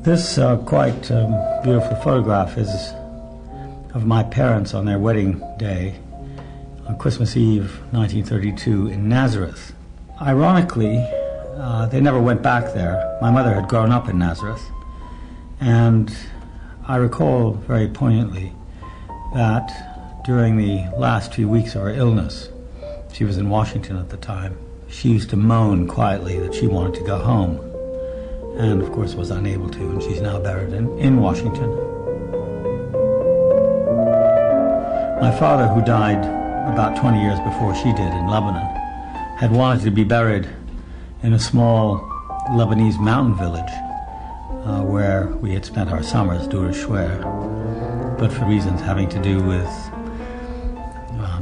This quite beautiful photograph is of my parents on their wedding day on Christmas Eve 1932 in Nazareth. Ironically, they never went back there. My mother had grown up in Nazareth, and I recall very poignantly that during the last few weeks of her illness, she was in Washington at the time, she used to moan quietly that she wanted to go home, and of course was unable to, and she's now buried in Washington. My father, who died about 20 years before she did in Lebanon, had wanted to be buried in a small Lebanese mountain village where we had spent our summers, Dur Shwer, but for reasons having to do with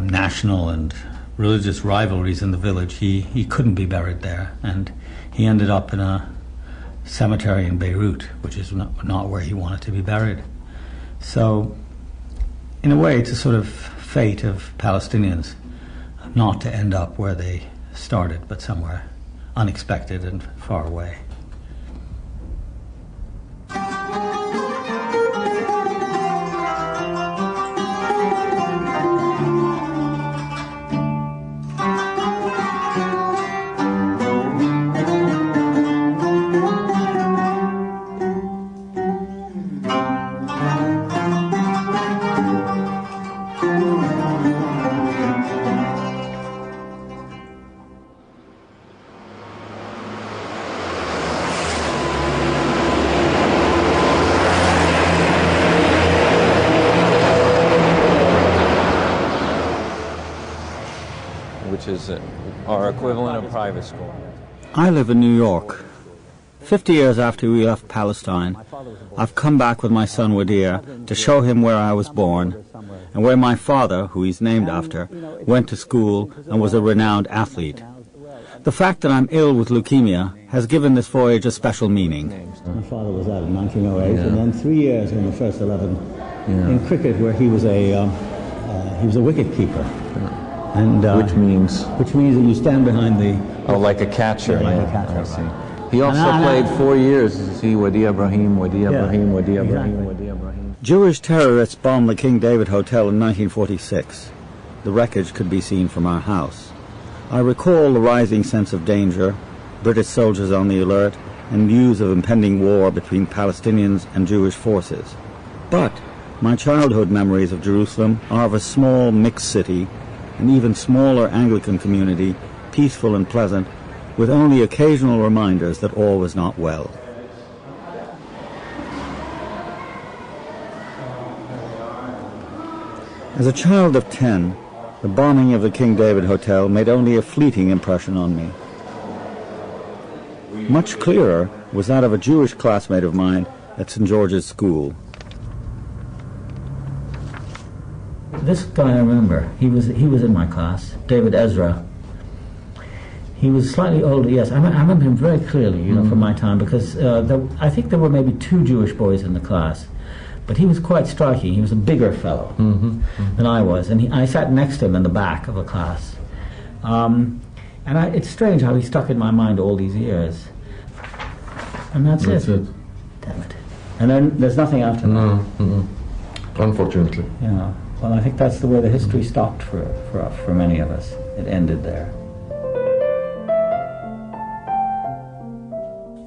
national and religious rivalries in the village, he couldn't be buried there, and he ended up in a cemetery in Beirut, which is not where he wanted to be buried. So, in a way, it's a sort of fate of Palestinians not to end up where they started, but somewhere unexpected and far away. Which is our equivalent of private school. I live in New York. 50 years after we left Palestine, I've come back with my son Wadir to show him where I was born and where my father, who he's named after, went to school and was a renowned athlete. The fact that I'm ill with leukemia has given this voyage a special meaning. My father was out in 1908, and then 3 years in the first 11 in cricket, where he was a wicket keeper. And, which means that you stand behind the... Oh, like a catcher. Like a catcher, I see. He also played 4 years. See, Wadi Ibrahim, Wadi Ibrahim, Wadi Ibrahim, Wadi Ibrahim. Jewish terrorists bombed the King David Hotel in 1946. The wreckage could be seen from our house. I recall the rising sense of danger, British soldiers on the alert, and news of impending war between Palestinians and Jewish forces. But my childhood memories of Jerusalem are of a small mixed city, an even smaller Anglican community, peaceful and pleasant, with only occasional reminders that all was not well. As a child of 10, the bombing of the King David Hotel made only a fleeting impression on me. Much clearer was that of a Jewish classmate of mine at St. George's School. This guy I remember, he was in my class, David Ezra. He was slightly older, yes. I remember him very clearly, from my time, because I think there were maybe 2 Jewish boys in the class. But he was quite striking. He was a bigger fellow than I was, and I sat next to him in the back of the class. It's strange how he stuck in my mind all these years. And that's it. Damn it. And then there's nothing after that. No, unfortunately. Yeah. Well, I think that's the way the history stopped for many of us. It ended there.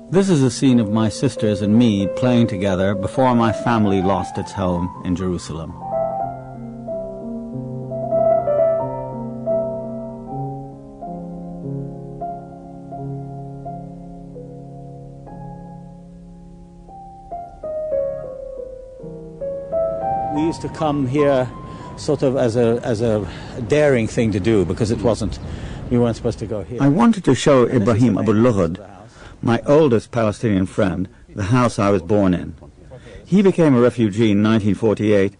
This is a scene of my sisters and me playing together before my family lost its home in Jerusalem. We used to come here sort of as a daring thing to do, because we weren't supposed to go here. I wanted to show Ibrahim Abu Lughod, my oldest Palestinian friend, the house I was born in. He became a refugee in 1948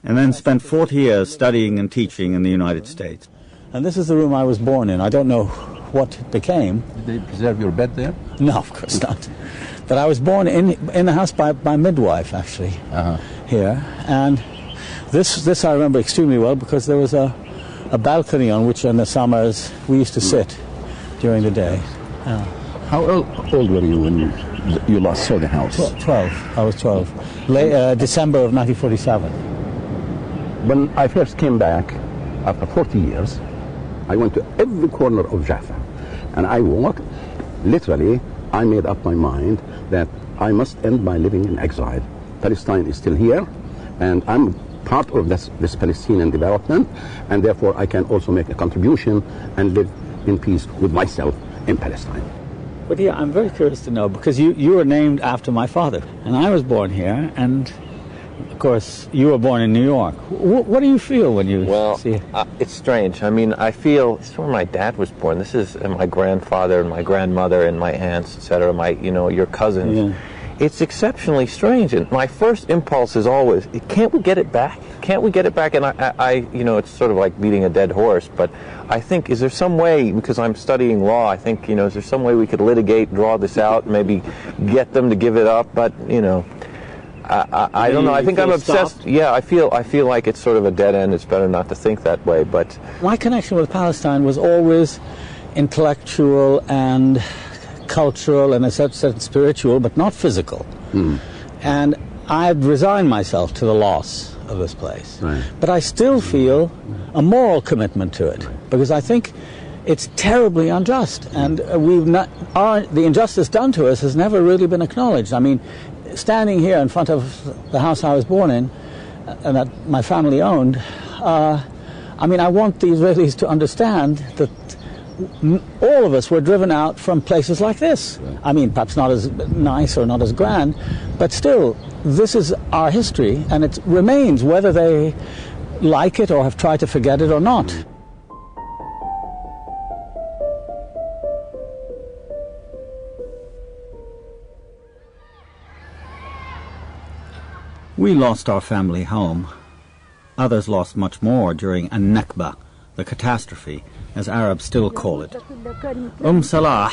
and then spent 40 years studying and teaching in the United States. And this is the room I was born in. I don't know what it became. Did they preserve your bed there? No, of course not. But I was born in the house by my midwife, actually, here. And this I remember extremely well, because there was a balcony on which in the summers we used to sit during the day. How old were you when you last saw the house? 12. I was 12. December of 1947. When I first came back, after 40 years, I went to every corner of Jaffa. And I walked, literally, I made up my mind that I must end my living in exile. Palestine is still here, and I'm part of this Palestinian development, and therefore I can also make a contribution and live in peace with myself in Palestine. But yeah, I'm very curious to know, because you were named after my father, and I was born here, and of course you were born in New York. What do you feel when you see it? It's strange. I mean, I feel this is where my dad was born. This is my grandfather and my grandmother and my aunts, etc. Your cousins. Yeah. It's exceptionally strange, and my first impulse is always, can't we get it back? Can't we get it back? And I it's sort of like beating a dead horse, but I think, is there some way, because I'm studying law, I think, is there some way we could litigate, draw this out, maybe get them to give it up? But, I don't know. I think I'm obsessed. Stopped? Yeah, I feel like it's sort of a dead end. It's better not to think that way, but... My connection with Palestine was always intellectual and cultural and, as I said, spiritual, but not physical. Mm. And I've resigned myself to the loss of this place. Right. But I still feel a moral commitment to it, because I think it's terribly unjust, and the injustice done to us has never really been acknowledged. I mean, standing here in front of the house I was born in, and that my family owned, I want the Israelis to understand that all of us were driven out from places like this. I mean, perhaps not as nice or not as grand, but still, this is our history, and it remains, whether they like it or have tried to forget it or not. We lost our family home. Others lost much more during an-Nakba, the catastrophe, as Arabs still call it. Salah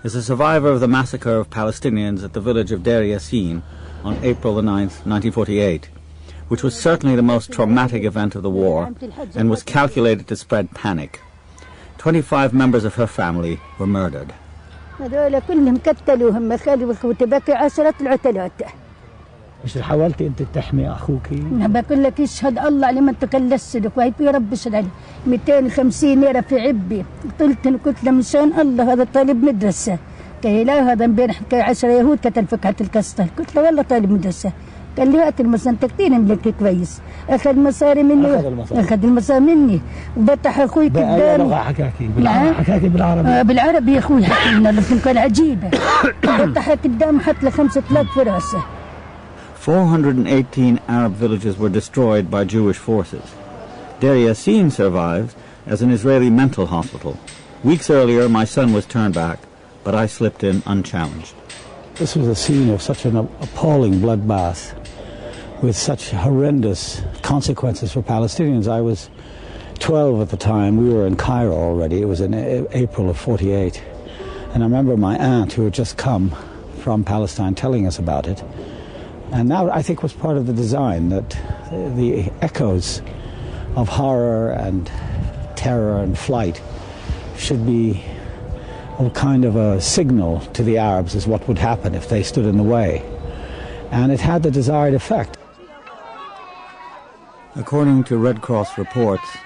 is a survivor of the massacre of Palestinians at the village of Deir Yassin on April the 9th, 1948, which was certainly the most traumatic event of the war and was calculated to spread panic. 25 members of her family were murdered. مش حاولتي انت تحمي اخوك؟ بقول لك يشهد الله على ما تكلسلك وهي في رب يشهد علي 250 ليره في عبي قلت له مشان الله هذا طالب مدرسه قال لا هذا امبارح 10 يهود قتل فكعه الكسطل قلت له والله طالب مدرسه قال لي هات المصاري انت كثير ملك كويس اخذ مصاري مني اخذ المصاري مني وفتح اخوي قدامي بأي لغه حكاكي؟ حكاكي بالعربي؟ بالعربي يا اخوي حكي لنا كان عجيبه فتح قدامي حط له 5000 في راسه. 418 Arab villages were destroyed by Jewish forces. Deir Yassin survives as an Israeli mental hospital. Weeks earlier, my son was turned back, but I slipped in unchallenged. This was a scene of such an appalling bloodbath with such horrendous consequences for Palestinians. I was 12 at the time. We were in Cairo already. It was in April of 48. And I remember my aunt, who had just come from Palestine, telling us about it. And that, I think, was part of the design, that the echoes of horror and terror and flight should be a kind of a signal to the Arabs as what would happen if they stood in the way. And it had the desired effect. According to Red Cross reports,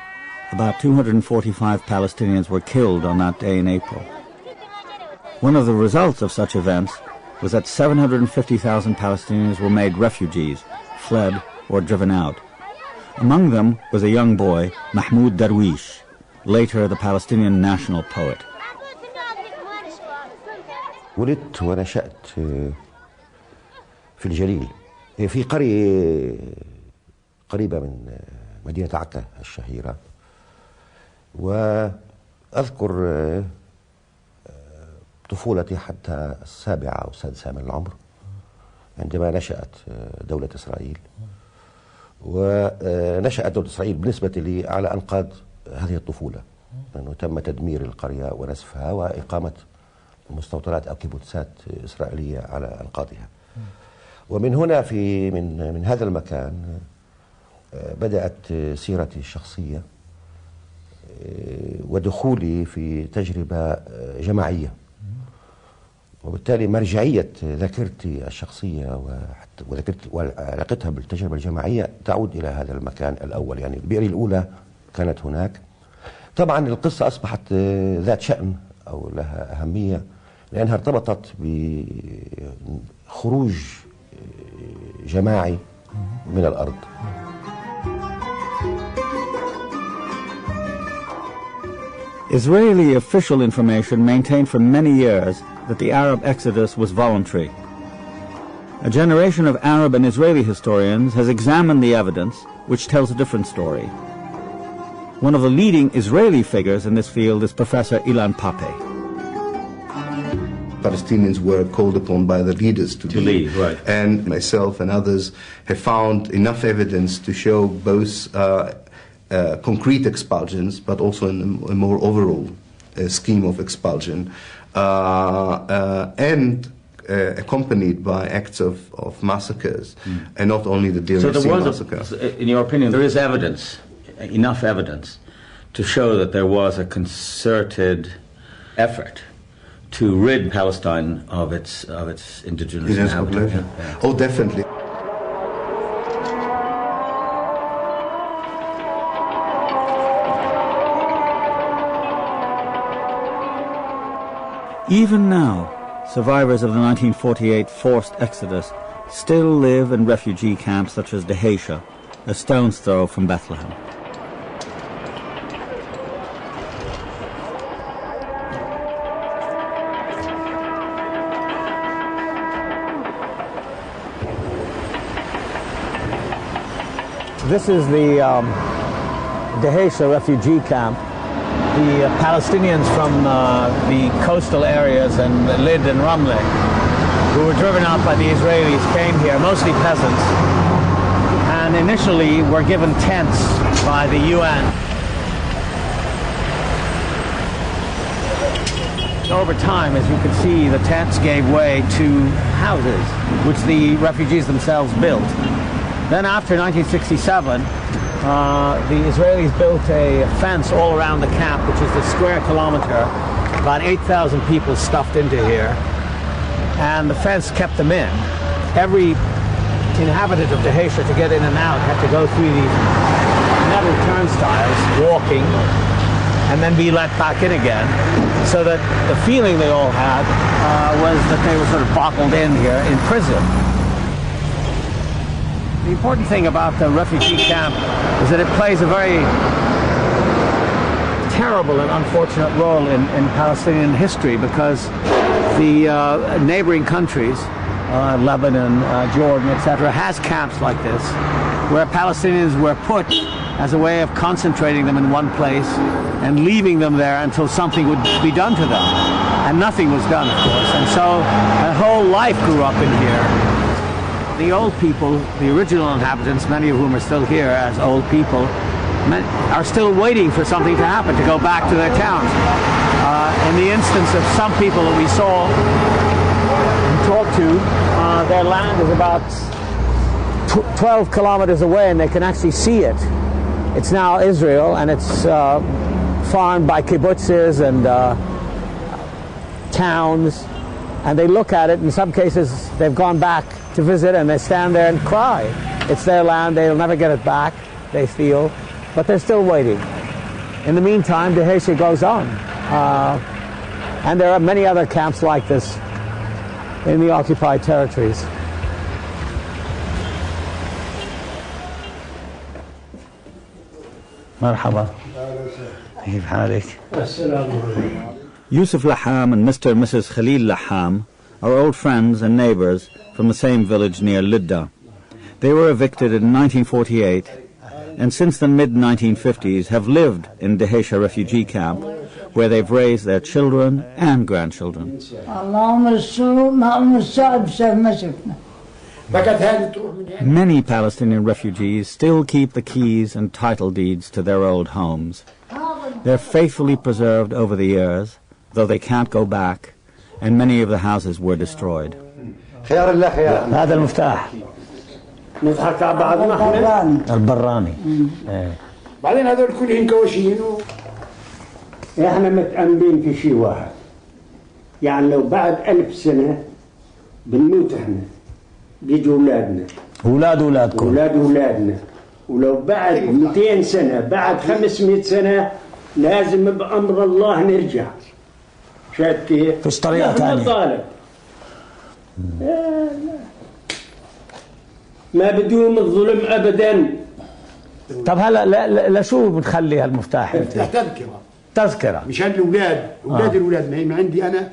about 245 Palestinians were killed on that day in April. One of the results of such events was that 750,000 Palestinians were made refugees, fled, or driven out. Among them was a young boy, Mahmoud Darwish, later the Palestinian national poet. ولدت ونشأت في الجليل في قرية قريبة من مدينة عكا الشهيرة، وأذكر طفولتي حتى 7 أو 6 من العمر عندما نشأت دولة إسرائيل. ونشأت دولة إسرائيل بالنسبة لي على أنقاض هذه الطفولة، لأنه تم تدمير القرية ونسفها وإقامة مستوطنات أو كيبوتسات إسرائيلية على أنقاضها. ومن هنا من هذا المكان بدأت سيرتي الشخصية ودخولي في تجربة جماعية، وبالتالي مرجعية ذاكرتي الشخصية وعلاقتها بالتجربة الجماعية تعود إلى هذا المكان الأول. يعني البئر الأولى كانت هناك. طبعا القصة أصبحت ذات شأن أو لها أهمية لأنها ارتبطت بخروج جماعي من الأرض. Israeli official information maintained for many years that the Arab exodus was voluntary. A generation of Arab and Israeli historians has examined the evidence, which tells a different story. One of the leading Israeli figures in this field is Professor Ilan Pape. Palestinians were called upon by the leaders to leave, right. And myself and others have found enough evidence to show both concrete expulsions, but also in a more overall scheme of expulsion, and accompanied by acts of massacres, and not only the Deir Yassin massacre. In your opinion, there is evidence, enough evidence, to show that there was a concerted effort to rid Palestine of its indigenous inhabitants. Yeah. Oh, definitely. Even now, survivors of the 1948 forced exodus still live in refugee camps such as Dheisheh, a stone's throw from Bethlehem. This is the Dheisheh refugee camp. The Palestinians from the coastal areas and Lid and Ramleh, who were driven out by the Israelis, came here, mostly peasants, and initially were given tents by the UN. Over time, as you can see, the tents gave way to houses, which the refugees themselves built. Then after 1967, the Israelis built a fence all around the camp, which is a square kilometer, about 8,000 people stuffed into here, and the fence kept them in. Every inhabitant of Dheisheh to get in and out had to go through these metal turnstiles, walking, and then be let back in again, so that the feeling they all had was that they were sort of bottled in here in prison. The important thing about the refugee camp is that it plays a very terrible and unfortunate role in Palestinian history, because the neighboring countries, Lebanon, Jordan, etc., has camps like this, where Palestinians were put as a way of concentrating them in one place and leaving them there until something would be done to them. And nothing was done, of course. And so a whole life grew up in here. The old people, the original inhabitants, many of whom are still here as old people, are still waiting for something to happen, to go back to their towns. In the instance of some people that we saw and talked to, their land is about 12 kilometers away, and they can actually see it. It's now Israel, and it's farmed by kibbutzes and towns, and they look at it. In some cases, they've gone back to visit, and they stand there and cry. It's their land, they'll never get it back, they feel, but they're still waiting. In the meantime, Dheisheh goes on. And there are many other camps like this in the occupied territories. مرحبا. كيف حالك؟ Yusuf Laham and Mr. and Mrs. Khalil Laham are old friends and neighbors from the same village near Lidda. They were evicted in 1948 and since the mid-1950s have lived in Dheisheh refugee camp, where they've raised their children and grandchildren. Many Palestinian refugees still keep the keys and title deeds to their old homes. They're faithfully preserved over the years, though they can't go back, and many of the houses were destroyed. هذا المفتاح نضحك على بعضنا احنا البراني. بعدين هذول كلهم كواشين احنا متأملين في شيء واحد، يعني لو بعد 1000 سنة بنموت احنا بيجوا أولادنا أولادكم أولادنا ولو بعد 200 سنة بعد 500 سنة لازم بأمر الله نرجع شايف كيف؟ فيش طريقة ثانية ما بدون الظلم أبدا. طب هلا لشو بتخلي هالمفتاح انت؟ تذكرة مشان الأولاد الأولاد ما هي عندي أنا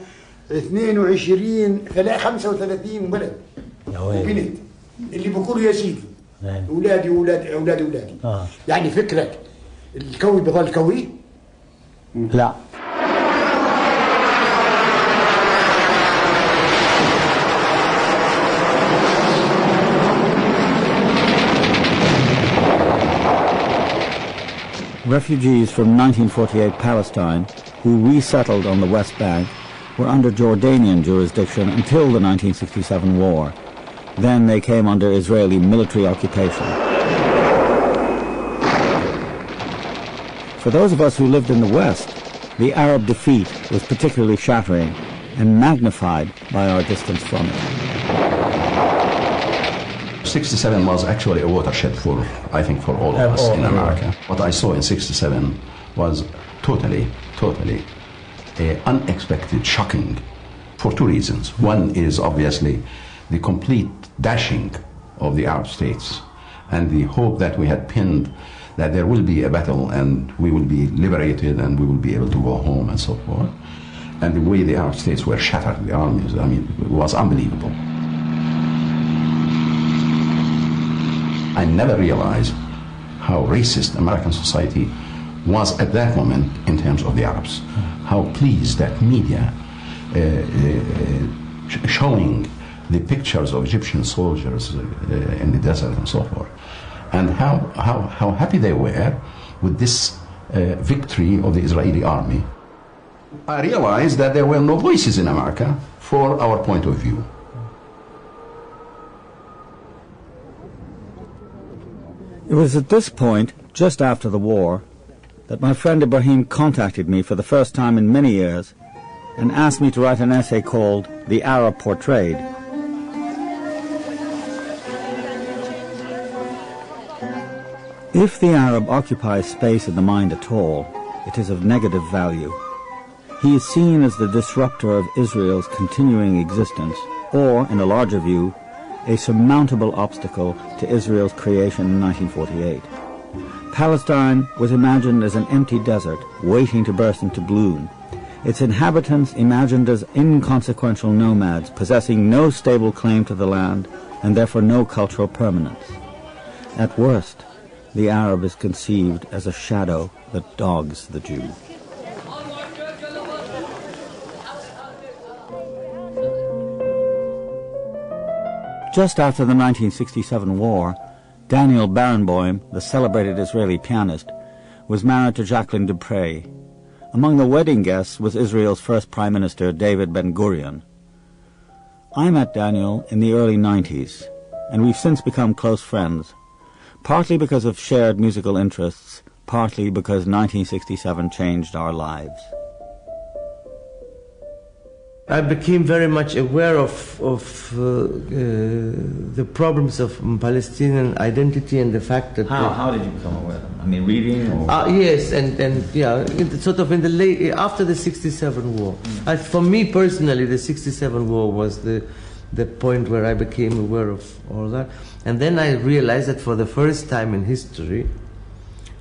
35 ولد وبنت اللي بيقولوا يا سيدي أولادي يعني فكرك الكوي بظل كوي؟ لا. Refugees from 1948 Palestine who resettled on the West Bank were under Jordanian jurisdiction until the 1967 war. Then they came under Israeli military occupation. For those of us who lived in the West, the Arab defeat was particularly shattering and magnified by our distance from it. 67 was actually a watershed for, I think, for all of us in America. What I saw in 67 was totally unexpected, shocking, for two reasons. One is obviously the complete dashing of the Arab states and the hope that we had pinned that there will be a battle and we will be liberated and we will be able to go home and so forth. And the way the Arab states were shattered, the armies, I mean, it was unbelievable. I never realized how racist American society was at that moment in terms of the Arabs. How pleased that media showing the pictures of Egyptian soldiers in the desert and so forth, and how happy they were with this victory of the Israeli army. I realized that there were no voices in America for our point of view. It was at this point, just after the war, that my friend Ibrahim contacted me for the first time in many years and asked me to write an essay called The Arab Portrayed. If the Arab occupies space in the mind at all, it is of negative value. He is seen as the disruptor of Israel's continuing existence, or, in a larger view, a surmountable obstacle to Israel's creation in 1948. Palestine was imagined as an empty desert waiting to burst into bloom, its inhabitants imagined as inconsequential nomads possessing no stable claim to the land and therefore no cultural permanence. At worst, the Arab is conceived as a shadow that dogs the Jew. Just after the 1967 war, Daniel Barenboim, the celebrated Israeli pianist, was married to Jacqueline Dupre. Among the wedding guests was Israel's first Prime Minister, David Ben-Gurion. I met Daniel in the early 90s, and we've since become close friends, partly because of shared musical interests, partly because 1967 changed our lives. I became very much aware of the problems of Palestinian identity and the fact that... How did you become aware of them? I mean, reading? Or? Yes, and yeah, sort of in the late, after the 67 war. For me personally, the 67 war was the point where I became aware of all that. And then I realized that for the first time in history,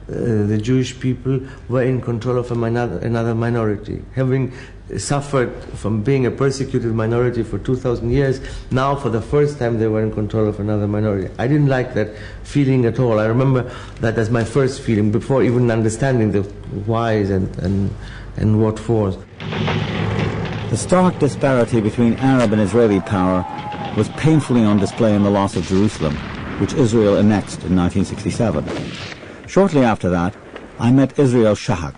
the Jewish people were in control of another minority. Having suffered from being a persecuted minority for 2,000 years, now for the first time they were in control of another minority. I didn't like that feeling at all. I remember that as my first feeling before even understanding the whys and what fors. The stark disparity between Arab and Israeli power was painfully on display in the loss of Jerusalem, which Israel annexed in 1967. Shortly after that, I met Israel Shahak,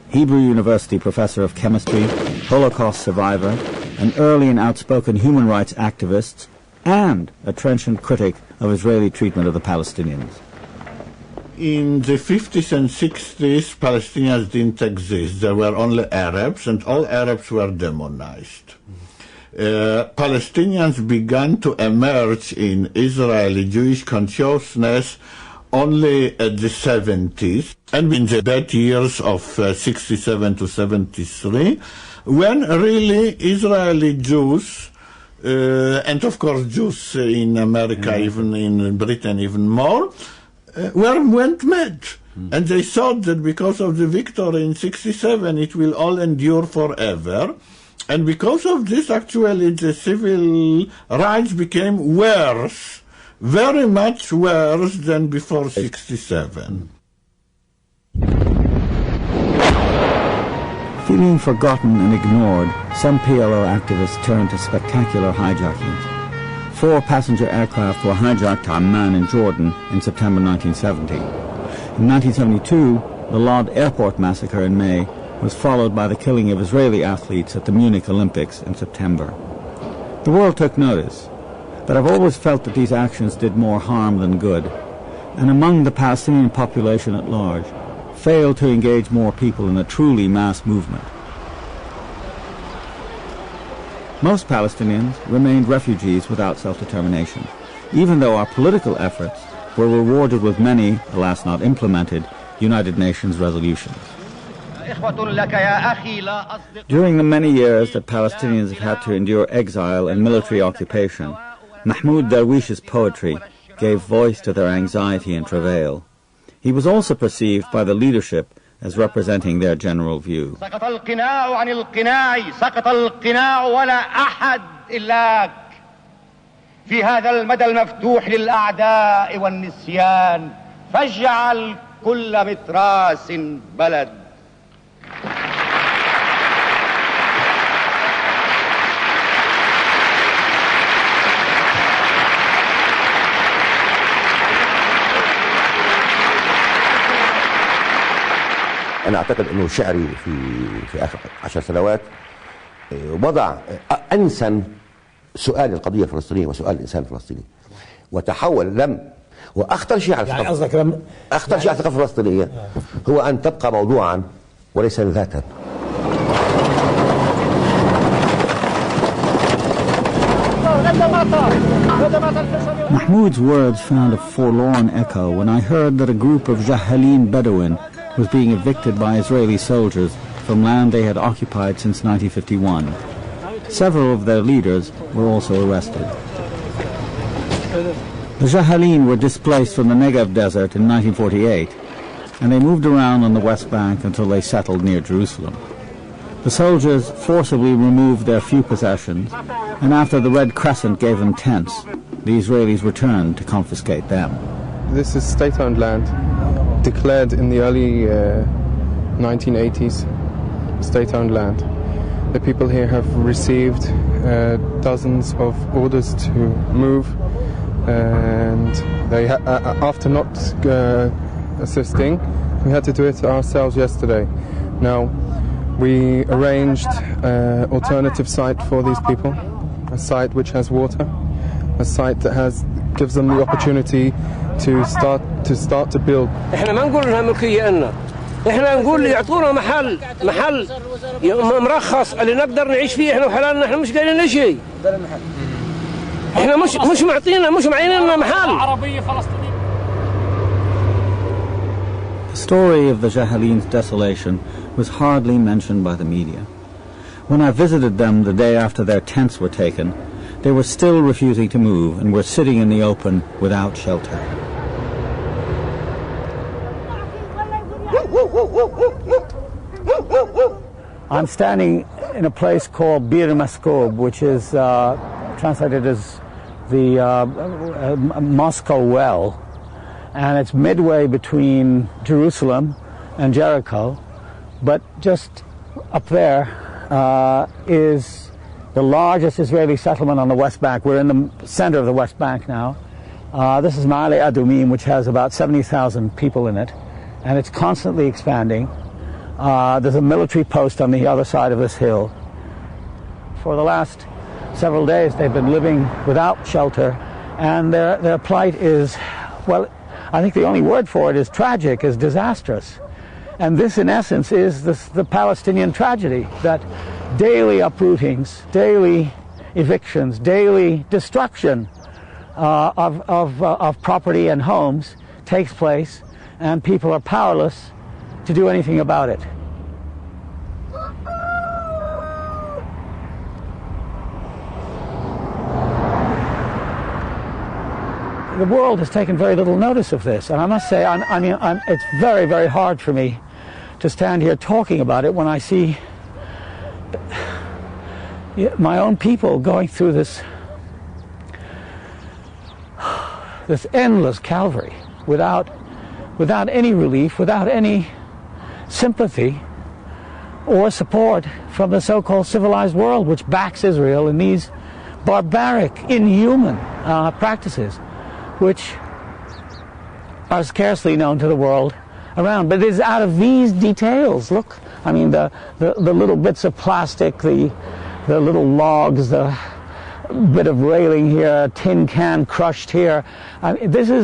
Hebrew University professor of chemistry, Holocaust survivor, an early and outspoken human rights activist, and a trenchant critic of Israeli treatment of the Palestinians. In the 50s and 60s, Palestinians didn't exist. There were only Arabs, and all Arabs were demonized. Palestinians began to emerge in Israeli Jewish consciousness only at the 70s, and in the bad years of 67 to 73, when really Israeli Jews, and of course Jews in America, even in Britain even more, went mad. And they thought that because of the victory in 67, it will all endure forever. And because of this, actually, the civil rights became worse, very much worse than before 67. Feeling forgotten and ignored, some PLO activists turned to spectacular hijackings. 4 passenger aircraft were hijacked to Amman in Jordan in September 1970. In 1972, the Lod Airport massacre in May was followed by the killing of Israeli athletes at the Munich Olympics in September. The world took notice, but I've always felt that these actions did more harm than good, and among the Palestinian population at large, failed to engage more people in a truly mass movement. Most Palestinians remained refugees without self-determination, even though our political efforts were rewarded with many, alas not implemented, United Nations resolutions. During the many years that Palestinians have had to endure exile and military occupation, Mahmoud Darwish's poetry gave voice to their anxiety and travail. He was also perceived by the leadership as representing their general view. سقط القناع عن القناع سقط القناع ولا أحد إلاك في هذا المدى المفتوح للأعداء والنسيان فاجعل كل متراس بلد. أنا أعتقد أنه شعري في آخر 10 سنوات وضع أنسن سؤال القضية الفلسطينية وسؤال الإنسان الفلسطيني وتحول وأخطر شيء على يعني قصدك أخطر شيء على الثقافة الفلسطينية هو أن تبقى موضوعا وليس ذاتا. Mahmoud's words found a forlorn echo when I heard that a group of Jahalin Bedouin was being evicted by Israeli soldiers from land they had occupied since 1951. Several of their leaders were also arrested. The Jahalin were displaced from the Negev desert in 1948, and they moved around on the West Bank until they settled near Jerusalem. The soldiers forcibly removed their few possessions, and after the Red Crescent gave them tents, the Israelis returned to confiscate them. This is state-owned land, declared in the early 1980s, state-owned land. The people here have received dozens of orders to move, and they after not assisting, we had to do it ourselves yesterday. Now, we arranged an alternative site for these people, a site which has water, a site that gives them the opportunity to start to build. احنا ما نقول لها ملكية لنا، احنا نقول يعطونا محل مرخص اللي نقدر نعيش فيه احنا وحلالنا، احنا مش قايلين لنا شيء. احنا مش معطينا مش معينين لنا محل. عربية فلسطينية. The story of the Jahalin's desolation was hardly mentioned by the media. When I visited them the day after their tents were taken, they were still refusing to move and were sitting in the open without shelter. I'm standing in a place called Bir Maskob, which is translated as the Moscow Well, and it's midway between Jerusalem and Jericho, but just up there is the largest Israeli settlement on the West Bank. We're in the center of the West Bank now. This is Ma'ale Adumim, which has about 70,000 people in it, and it's constantly expanding. There's a military post on the other side of this hill. For the last several days, they've been living without shelter, and their plight is, well, I think the only word for it is tragic, is disastrous. And this, in essence, is the Palestinian tragedy, that daily uprootings, daily evictions, daily destruction of property and homes takes place, and people are powerless to do anything about it. The world has taken very little notice of this, and I must say, it's very, very hard for me to stand here talking about it when I see my own people going through this endless calvary without any relief, without any sympathy or support from the so-called civilized world, which backs Israel in these barbaric, inhuman practices, which are scarcely known to the world around. But it is out of these details, look, I mean, the little bits of plastic, the little logs, the bit of railing here, a tin can crushed here. These are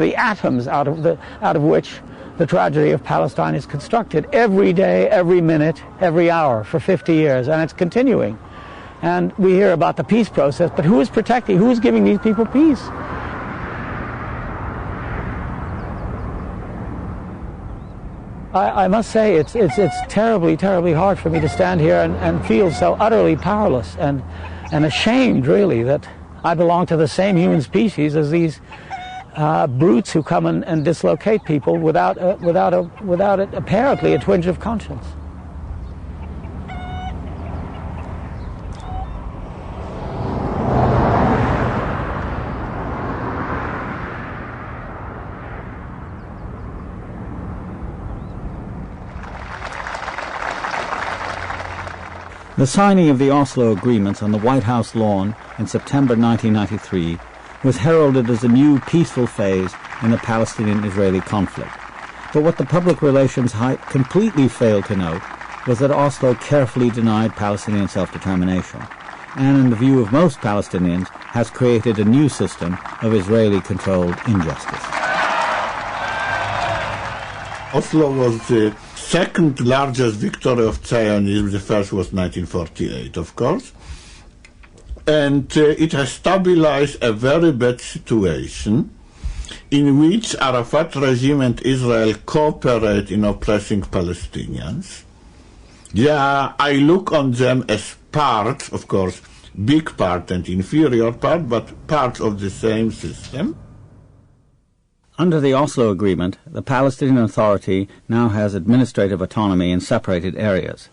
the atoms out of which the tragedy of Palestine is constructed every day, every minute, every hour for 50 years, and it's continuing. And we hear about the peace process, but who is protecting, who is giving these people peace? I must say it's terribly, terribly hard for me to stand here and feel so utterly powerless and ashamed, really, that I belong to the same human species as these brutes who come and dislocate people without apparently a twinge of conscience. The signing of the Oslo agreements on the White House lawn in September 1993 was heralded as a new peaceful phase in the Palestinian-Israeli conflict. But what the public relations hype completely failed to note was that Oslo carefully denied Palestinian self-determination, and in the view of most Palestinians has created a new system of Israeli-controlled injustice. Oslo was the second largest victory of Zionism. The first was 1948, of course. And it has stabilized a very bad situation in which Arafat regime and Israel cooperate in oppressing Palestinians. Yeah, I look on them as part, of course, big part and inferior part, but part of the same system. Under the Oslo Agreement, the Palestinian Authority now has administrative autonomy in separated areas.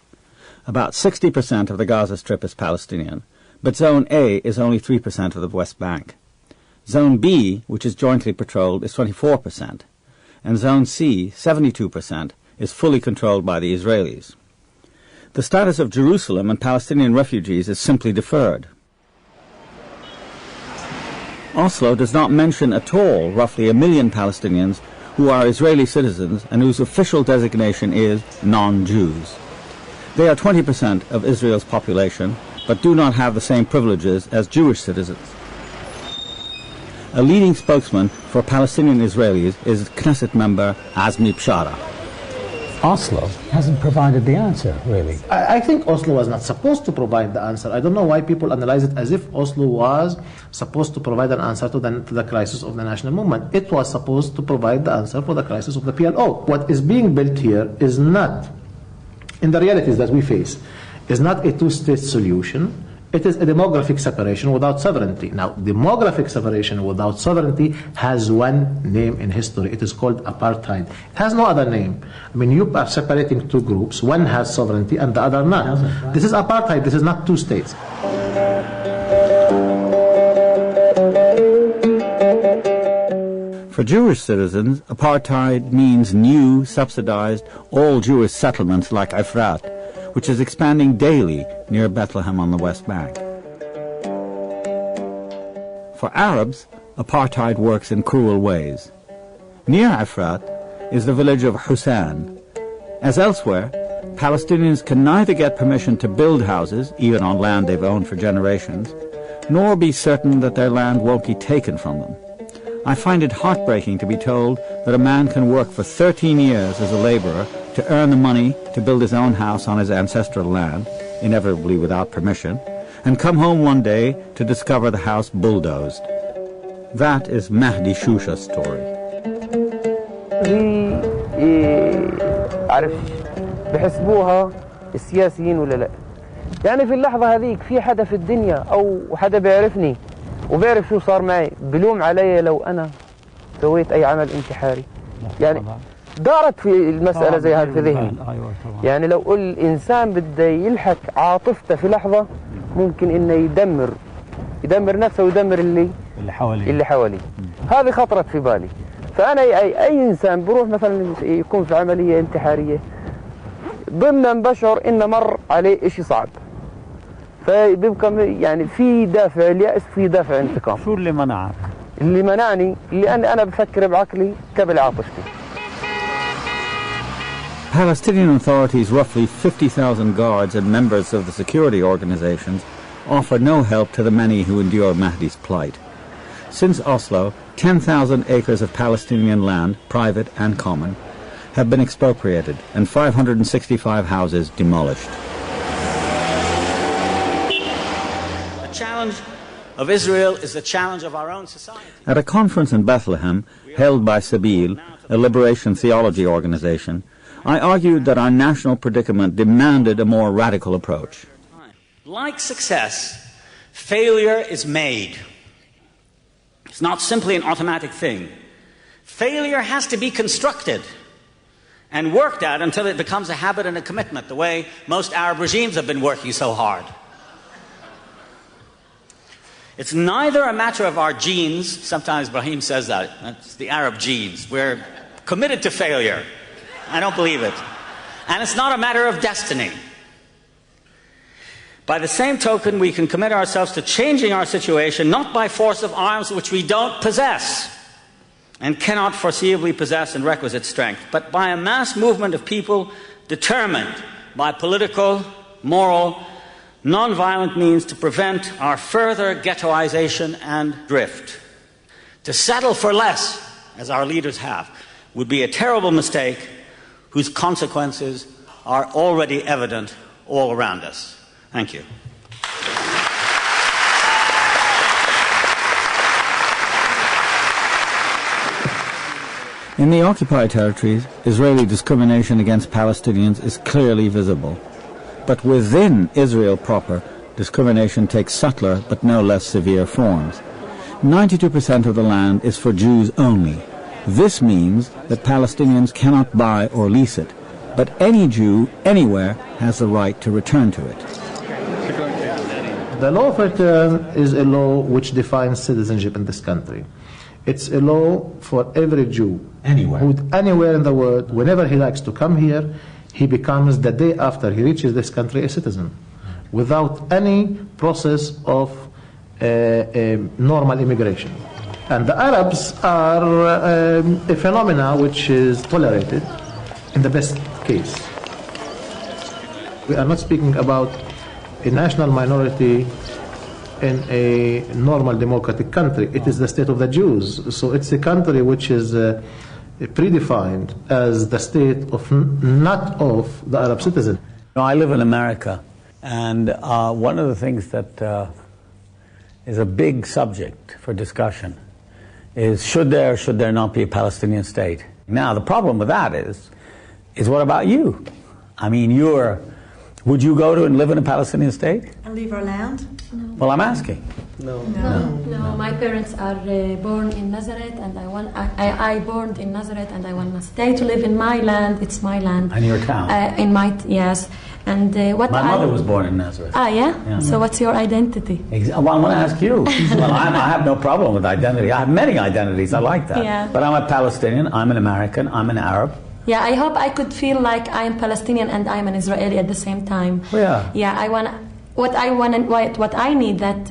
About 60% of the Gaza Strip is Palestinian, but Zone A is only 3% of the West Bank. Zone B, which is jointly patrolled, is 24%, and Zone C, 72%, is fully controlled by the Israelis. The status of Jerusalem and Palestinian refugees is simply deferred. Oslo does not mention at all roughly 1 million Palestinians who are Israeli citizens and whose official designation is non-Jews. They are 20% of Israel's population, but do not have the same privileges as Jewish citizens. A leading spokesman for Palestinian Israelis is Knesset member Azmi Bshara. Oslo hasn't provided the answer, really. I think Oslo was not supposed to provide the answer. I don't know why people analyze it as if Oslo was supposed to provide an answer to the crisis of the national movement. It was supposed to provide the answer for the crisis of the PLO. What is being built here is not, in the realities that we face, is not a two-state solution. It is a demographic separation without sovereignty. Now, demographic separation without sovereignty has one name in history. It is called apartheid. It has no other name. I mean, you are separating two groups. One has sovereignty and the other not. Right? This is apartheid. This is not two states. For Jewish citizens, apartheid means new, subsidized, all-Jewish settlements like Efrat, which is expanding daily near Bethlehem on the West Bank. For Arabs, apartheid works in cruel ways. Near Efrat is the village of Hussein. As elsewhere, Palestinians can neither get permission to build houses, even on land they've owned for generations, nor be certain that their land won't be taken from them. I find it heartbreaking to be told that a man can work for 13 years as a laborer to earn the money to build his own house on his ancestral land, inevitably without permission, and come home one day to discover the house bulldozed. That is Mahdi Shusha's story. عارف بحسبوها السياسيين ولا لا؟ يعني في اللحظة هذيك في حدا في الدنيا أو حدا بيعرفني وبيعرف شو صار معي بلوم علي لو أنا سويت أي عمل انتحاري. يعني دارت في المسألة زي هذا في ذهني. يعني لو قل الإنسان بده يلحق عاطفته في لحظة ممكن إنه يدمر نفسه ويدمر اللي حواليه. هذه خطرت في بالي. فأنا أي إنسان بروح مثلا يكون في عملية انتحارية ضمنا بشعر إنه مر عليه إشي صعب. فبيبقى يعني في دافع اليأس في دافع انتقام. شو اللي منعك؟ اللي منعني اللي أنا بفكر بعقلي قبل عاطفتي. Palestinian authorities, roughly 50,000 guards and members of the security organizations, offer no help to the many who endure Mahdi's plight. Since Oslo, 10,000 acres of Palestinian land, private and common, have been expropriated and 565 houses demolished. The challenge of Israel is the challenge of our own society. At a conference in Bethlehem, held by Sabil, a liberation theology organization, I argued that our national predicament demanded a more radical approach. Like success, failure is made. It's not simply an automatic thing. Failure has to be constructed and worked at until it becomes a habit and a commitment, the way most Arab regimes have been working so hard. It's neither a matter of our genes, sometimes Brahim says that, it's the Arab genes. We're committed to failure. I don't believe it. And it's not a matter of destiny. By the same token, we can commit ourselves to changing our situation, not by force of arms which we don't possess and cannot foreseeably possess in requisite strength, but by a mass movement of people determined by political, moral, non-violent means to prevent our further ghettoization and drift. To settle for less, as our leaders have, would be a terrible mistake whose consequences are already evident all around us. Thank you. In the occupied territories, Israeli discrimination against Palestinians is clearly visible. But within Israel proper, discrimination takes subtler but no less severe forms. 92% of the land is for Jews only. This means that Palestinians cannot buy or lease it, but any Jew anywhere has the right to return to it. The law of return is a law which defines citizenship in this country. It's a law for every Jew. Anywhere in the world, whenever he likes to come here, he becomes, the day after he reaches this country, a citizen, without any process of normal immigration. And the Arabs are a phenomena which is tolerated in the best case. We are not speaking about a national minority in a normal democratic country. It is the state of the Jews. So it's a country which is predefined as the state of not of the Arab citizen. I live in America, and one of the things that is a big subject for discussion is should there or should there not be a Palestinian state? Now, the problem with that is what about you? I mean, would you go to and live in a Palestinian state? And leave our land? No. Well, I'm asking. No. My parents are born in Nazareth, and I born in Nazareth, and I want to stay to live in my land. It's my land. And your town? Yes. And my mother was born in Nazareth. Yeah? So what's your identity? Well, I'm going to ask you. Well, I have no problem with identity. I have many identities. I like that. Yeah. But I'm a Palestinian. I'm an American. I'm an Arab. Yeah, I hope I could feel like I am Palestinian and I am an Israeli at the same time. Yeah. Yeah, I want what I want and what I need, that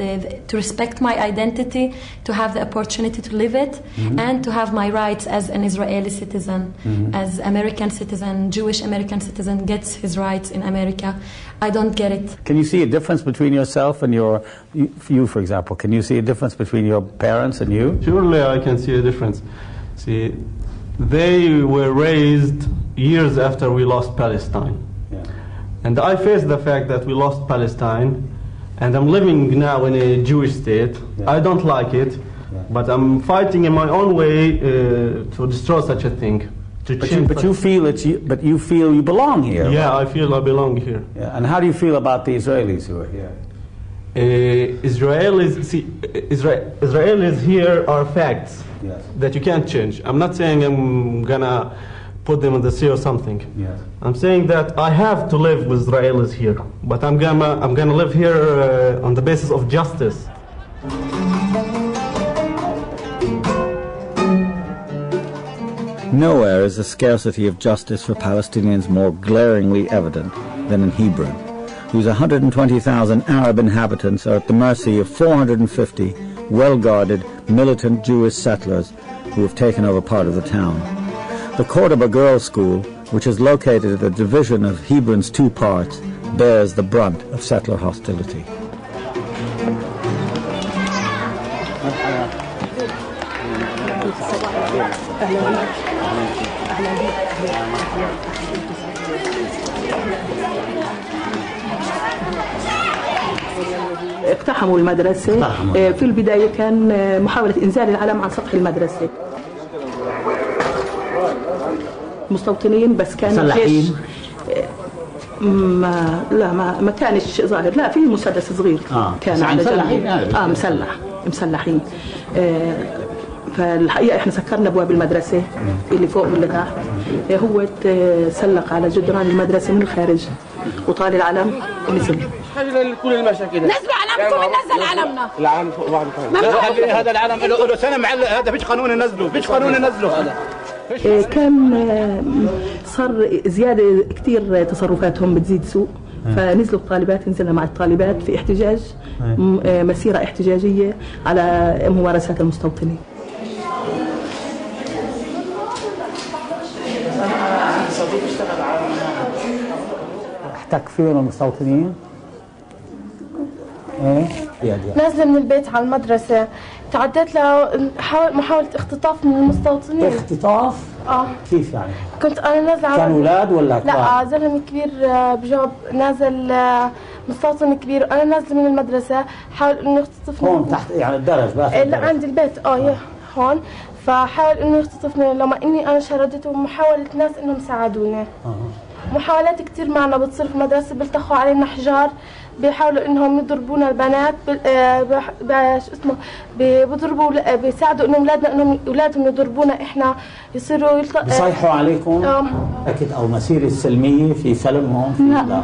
to respect my identity, to have the opportunity to live it, and to have my rights as an Israeli citizen, as American citizen, Jewish American citizen gets his rights in America. I don't get it. Can you see a difference between yourself and you, for example? Can you see a difference between your parents and you? Surely I can see a difference. See, they were raised years after we lost Palestine. And I face the fact that we lost Palestine, and I'm living now in a Jewish state. I don't like it, but I'm fighting in my own way to destroy such a thing. But you feel you belong here. Yeah, right? I feel I belong here. Yeah. And how do you feel about the Israelis who are here? Israelis here are facts that you can't change. I'm not saying I'm gonna put them in the sea or something. I'm saying that I have to live with Israelis here, but I'm gonna live here on the basis of justice. Nowhere is the scarcity of justice for Palestinians more glaringly evident than in Hebron, whose 120,000 Arab inhabitants are at the mercy of 450 well-guarded, militant Jewish settlers who have taken over part of the town. The Cordoba Girls' School, which is located at a division of Hebron's two parts, bears the brunt of settler hostility. اقتحموا المدرسة. في البداية كان محاولة إنزال العلم عن سطح المدرسة. مستوطنين بس كان جيش ما كانش ظاهر. لا، في مسدس صغير كان على جنب. مسلحين. فالحقيقة احنا سكرنا ابواب المدرسة اللي فوق واللي تحت. هو تسلق على جدران المدرسة من الخارج وطال العلم ونزل. كل المشاكل نزلوا علمكم، ننزل علمنا. العلم فوق بعض. هذا العلم له سنة معلق، هذا فيش قانون ينزله، فيش قانون ينزله هذا. كان صار زيادة كثير، تصرفاتهم بتزيد سوء، فنزلوا الطالبات، نزلنا مع الطالبات في احتجاج، مسيرة احتجاجية على ممارسات المستوطنين. تكفير المستوطنين؟ نازلة من البيت على المدرسة، تعديت محاولة اختطاف من المستوطنين. اختطاف؟ كيف يعني؟ كنت أنا نازلة كان أولاد ولا كبار؟ لا، زلمة كبير بجوب نازل مستوطن كبير، أنا نازلة من المدرسة حاول إنه يختطفني. هون تحت يعني الدرج بس؟ لا، عند البيت هون، فحاول إنه يختطفني لما إني أنا شردته ومحاولة ناس إنهم يساعدوني. محاولات كتير معنا بتصير في المدرسة، بيلتخوا علينا حجار، بيحاولوا انهم يضربونا البنات، بيضربوا، بيساعدوا انهم اولادهم يضربونا احنا، يصيروا بيصيحوا عليكم؟ اكيد، او مسيرة سلمية في سلم هون؟ لا،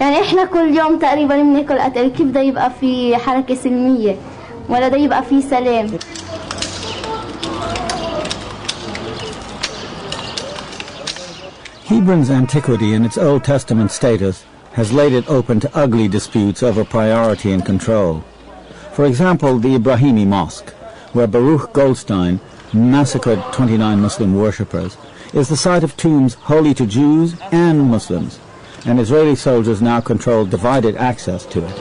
يعني احنا كل يوم تقريبا بناكل قتل، كيف بده يبقى في حركة سلمية ولا بده يبقى في سلام؟ Hebron's antiquity and its Old Testament status has laid it open to ugly disputes over priority and control. For example, the Ibrahimi Mosque, where Baruch Goldstein massacred 29 Muslim worshippers, is the site of tombs holy to Jews and Muslims, and Israeli soldiers now control divided access to it.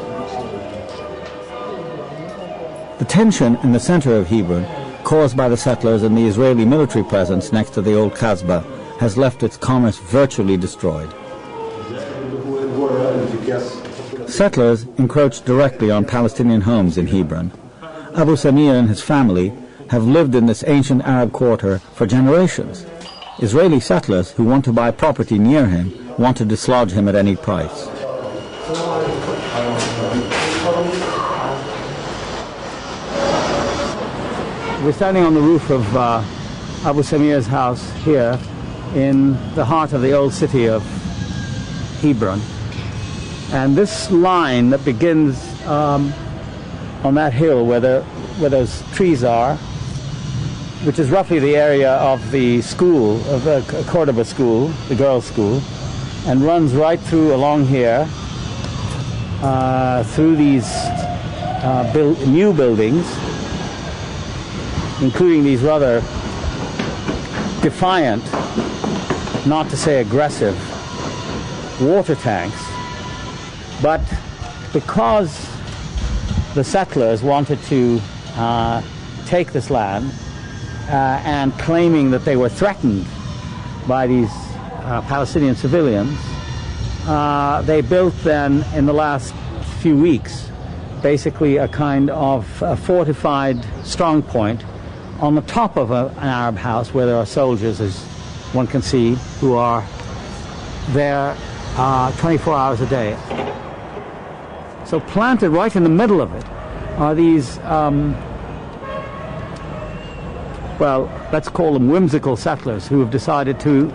The tension in the center of Hebron, caused by the settlers and the Israeli military presence next to the old Kasbah, has left its commerce virtually destroyed. Settlers encroached directly on Palestinian homes in Hebron. Abu Samir and his family have lived in this ancient Arab quarter for generations. Israeli settlers who want to buy property near him want to dislodge him at any price. We're standing on the roof of Abu Samir's house here in the heart of the old city of Hebron. And this line that begins on that hill where those trees are, which is roughly the area of the school, of the Cordoba school, the girls' school, and runs right through along here through these new buildings, including these rather defiant, not to say aggressive, water tanks. But because the settlers wanted to take this land and claiming that they were threatened by these Palestinian civilians, they built then in the last few weeks basically a kind of a fortified strong point on the top of an Arab house where there are soldiers, as one can see, who are there 24 hours a day. So planted right in the middle of it are these, well, let's call them whimsical settlers who have decided to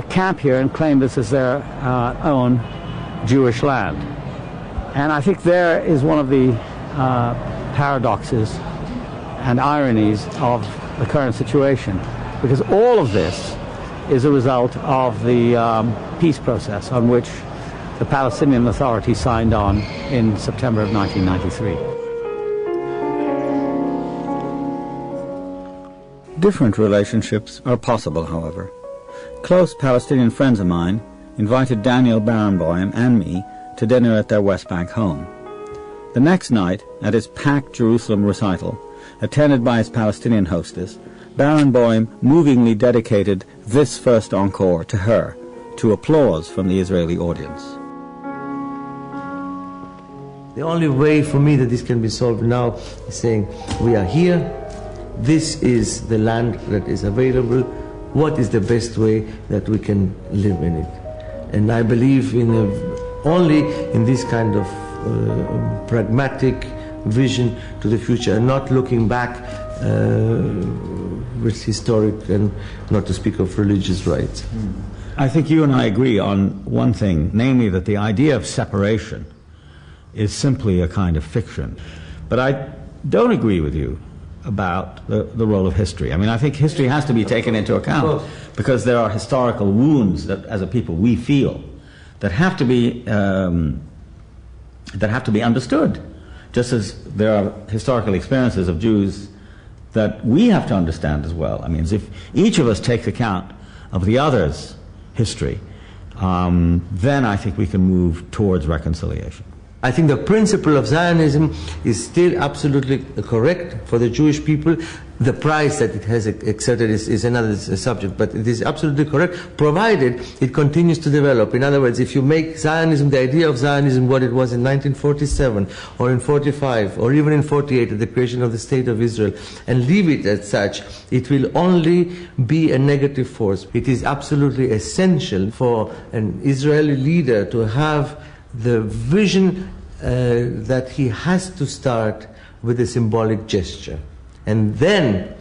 camp here and claim this as their own Jewish land. And I think there is one of the paradoxes and ironies of the current situation, because all of this is a result of the peace process on which the Palestinian Authority signed on in September of 1993. Different relationships are possible, however. Close Palestinian friends of mine invited Daniel Barenboim and me to dinner at their West Bank home. The next night, at his packed Jerusalem recital, attended by his Palestinian hostess, Barenboim movingly dedicated this first encore to her, to applause from the Israeli audience. The only way for me that this can be solved now is saying, we are here, this is the land that is available, what is the best way that we can live in it? And I believe only in this kind of pragmatic vision to the future, and not looking back with historic and not to speak of religious rights. I think you and I agree on one thing, namely that the idea of separation is simply a kind of fiction. But I don't agree with you about the role of history. I mean, I think history has to be taken into account because there are historical wounds that, as a people, we feel that have to be understood. Just as there are historical experiences of Jews that we have to understand as well. I mean, if each of us takes account of the other's history, then I think we can move towards reconciliation. I think the principle of Zionism is still absolutely correct for the Jewish people. The price that it has exerted is another subject, but it is absolutely correct, provided it continues to develop. In other words, if you make Zionism, the idea of Zionism, what it was in 1947, or in 45, or even in 48, at the creation of the State of Israel, and leave it as such, it will only be a negative force. It is absolutely essential for an Israeli leader to have the vision that he has to start with a symbolic gesture. And then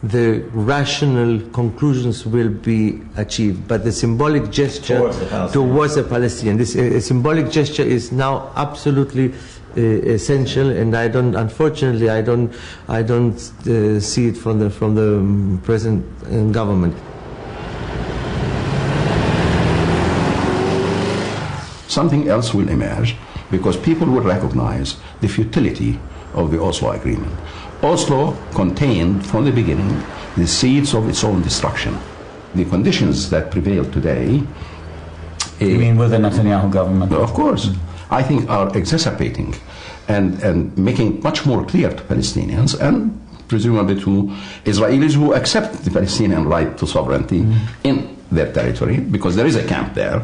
the rational conclusions will be achieved. But the symbolic gesture towards the Palestinian, this symbolic gesture is now absolutely essential, and unfortunately, I don't see it from the present government. Something else will emerge because people will recognize the futility of the Oslo Agreement. Oslo contained from the beginning the seeds of its own destruction. The conditions that prevail today... You mean with the Netanyahu government? Of course. I think are exacerbating and making much more clear to Palestinians and presumably to Israelis who accept the Palestinian right to sovereignty in their territory, because there is a camp there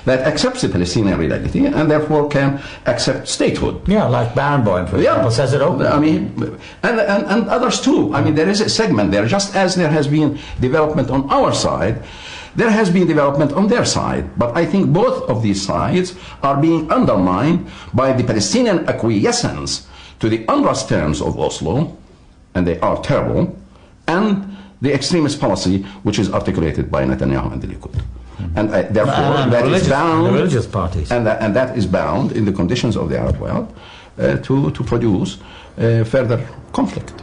that accepts the Palestinian reality and therefore can accept statehood. Yeah, like Barenboim, for example, says it openly. I mean, and others too. I mean, there is a segment there, just as there has been development on our side, there has been development on their side. But I think both of these sides are being undermined by the Palestinian acquiescence to the unjust terms of Oslo, and they are terrible, and the extremist policy which is articulated by Netanyahu and the Likud. And therefore that is bound, the religious parties. And that is bound in the conditions of the Arab world to produce further conflict.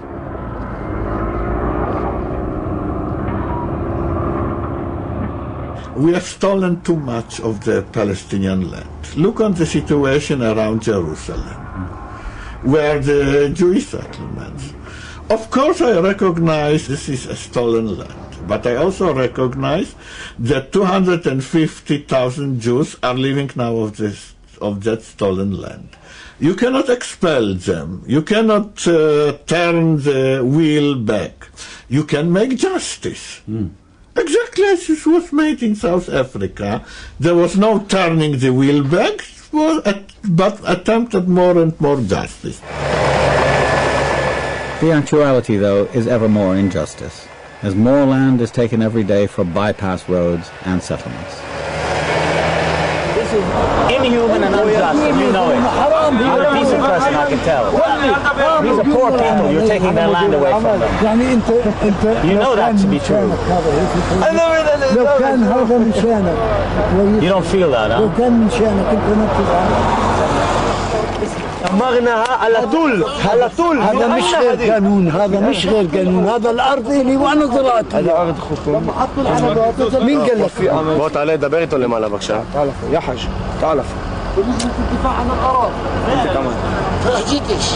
we have stolen too much of the Palestinian land. Look on the situation around Jerusalem, where the Jewish settlements. Of course, I recognize this is a stolen land, but I also recognize that 250,000 Jews are living now of that stolen land. You cannot expel them. You cannot turn the wheel back. You can make justice. Exactly as it was made in South Africa. There was no turning the wheel back, but attempted more and more justice. The actuality, though, is ever more injustice, as more land is taken every day for bypass roads and settlements. This is inhuman and unjust, and you know it. You're a decent person, I can tell. These are poor people. You're taking their land away from them. You know that to be true. You don't feel that, huh? دمغناها على طول على طول. هذا مش غير قانون، هذا مش غير قانون، هذا الارض الي وانا زرعتها. هذا ارض خطوه. لما حطوا الحلبات مين قال لك في امن؟ بوت عليه دبرت ولا ما لبكش؟ تعال يا حاج تعال. بالنسبه للدفاع عن الاراضي انت كمان ما جيتش.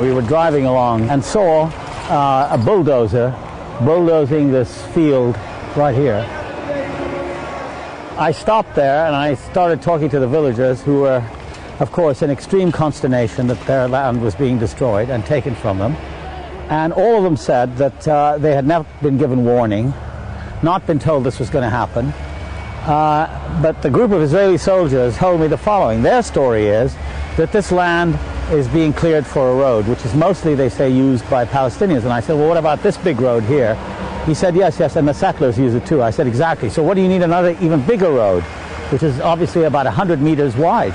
We were driving along and saw a bulldozer bulldozing this field right here. I stopped there and I started talking to the villagers, who were, of course, in extreme consternation that their land was being destroyed and taken from them. And all of them said that they had never been given warning, not been told this was going to happen. But the group of Israeli soldiers told me the following. Their story is that this land is being cleared for a road, which is mostly, they say, used by Palestinians. And I said, well, what about this big road here? He said, yes, and the settlers use it too. I said, exactly. So what do you need another even bigger road, which is obviously about 100 meters wide?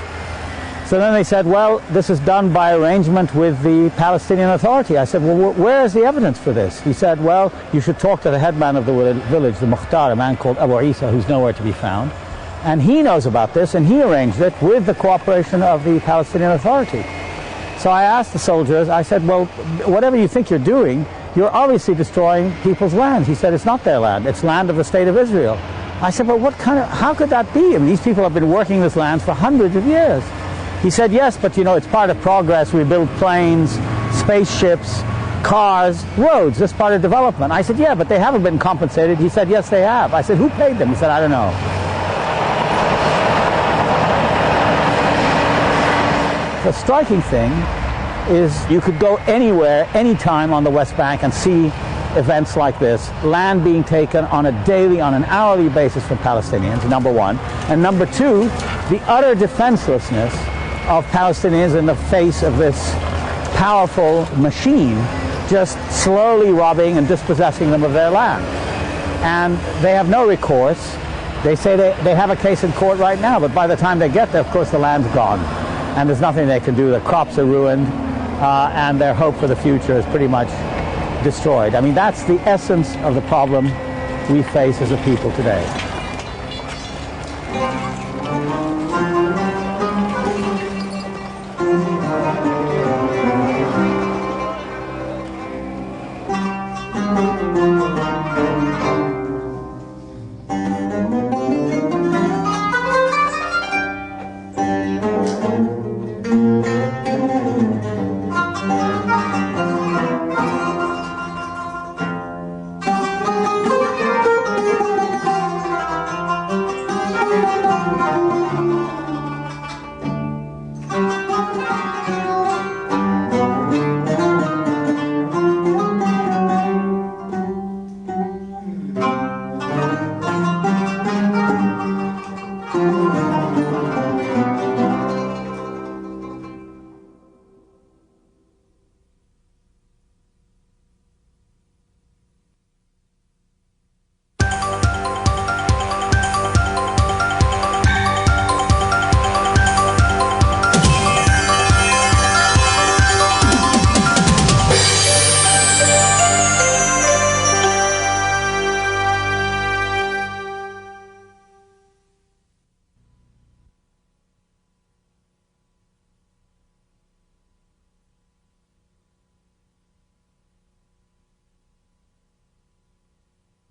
So then they said, well, this is done by arrangement with the Palestinian Authority. I said, well, where is the evidence for this? He said, well, you should talk to the headman of the village, the Mukhtar, a man called Abu Isa, who's nowhere to be found. And he knows about this, and he arranged it with the cooperation of the Palestinian Authority. So I asked the soldiers, I said, well, whatever you think you're doing, you're obviously destroying people's lands. He said, it's not their land, it's land of the State of Israel. I said, well, how could that be? I mean, these people have been working this land for hundreds of years. He said, yes, but you know, it's part of progress. We build planes, spaceships, cars, roads. This is part of development. I said, yeah, but they haven't been compensated. He said, yes, they have. I said, who paid them? He said, I don't know. The striking thing is you could go anywhere, anytime on the West Bank and see events like this, land being taken on a daily, on an hourly basis from Palestinians, number one. And number two, the utter defenselessness of Palestinians in the face of this powerful machine just slowly robbing and dispossessing them of their land. And they have no recourse. They say they have a case in court right now, but by the time they get there, of course, the land's gone. And there's nothing they can do. The crops are ruined, and their hope for the future is pretty much destroyed. I mean, that's the essence of the problem we face as a people today.